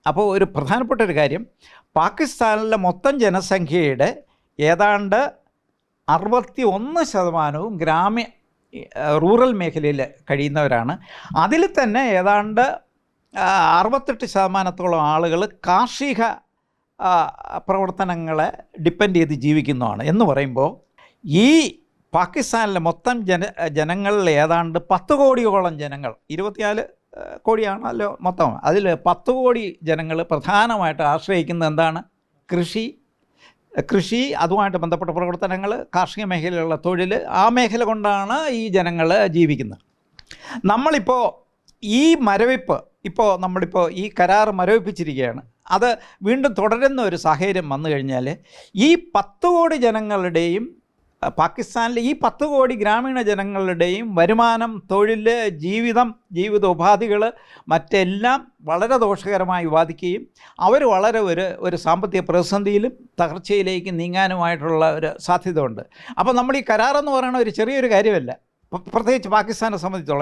അപ്പോൾ ഒരു പ്രധാനപ്പെട്ട ഒരു കാര്യം, പാകിസ്ഥാനിലെ മൊത്തം ജനസംഖ്യയുടെ ഏതാണ്ട് 61% റൂറൽ മേഖലയിൽ കഴിയുന്നവരാണ്. അതിൽ തന്നെ ഏതാണ്ട് 68% ആളുകൾ കാർഷിക പ്രവർത്തനങ്ങളെ ഡിപ്പെൻഡ് ചെയ്ത് ജീവിക്കുന്നതാണ്. എന്ന് പറയുമ്പോൾ ഈ പാകിസ്ഥാനിലെ മൊത്തം ജനങ്ങളിൽ ഏതാണ്ട് 10 കോടിയോളം ജനങ്ങൾ, 24 കോടിയാണല്ലോ മൊത്തം, അതിൽ 10 കോടി ജനങ്ങൾ പ്രധാനമായിട്ട് ആശ്രയിക്കുന്നത് എന്താണ്? കൃഷി, അതുമായിട്ട് ബന്ധപ്പെട്ട പ്രവർത്തനങ്ങൾ, കാർഷിക മേഖലയിലുള്ള തൊഴിൽ, ആ മേഖല കൊണ്ടാണ് ഈ ജനങ്ങൾ ജീവിക്കുന്നത്. നമ്മളിപ്പോൾ ഈ മരവിപ്പ്, നമ്മളിപ്പോൾ ഈ കരാർ മരവിപ്പിച്ചിരിക്കുകയാണ്. അത് വീണ്ടും തുടരുന്ന ഒരു സാഹചര്യം വന്നു കഴിഞ്ഞാൽ ഈ 10 കോടി ജനങ്ങളുടെയും, പാകിസ്ഥാനിലെ ഈ 10 കോടി ഗ്രാമീണ ജനങ്ങളുടെയും വരുമാനം, തൊഴിൽ, ജീവിതോപാധികൾ മറ്റെല്ലാം വളരെ ദോഷകരമായി ബാധിക്കുകയും അവർ വളരെ ഒരു സാമ്പത്തിക പ്രതിസന്ധിയിലും തകർച്ചയിലേക്ക് നീങ്ങാനുമായിട്ടുള്ള ഒരു സാധ്യത ഉണ്ട്. അപ്പോൾ നമ്മൾ ഈ കരാറെന്ന് പറയുന്ന ഒരു ചെറിയൊരു കാര്യമല്ല, പ്രത്യേകിച്ച് പാകിസ്ഥാനെ സംബന്ധിച്ചോളം.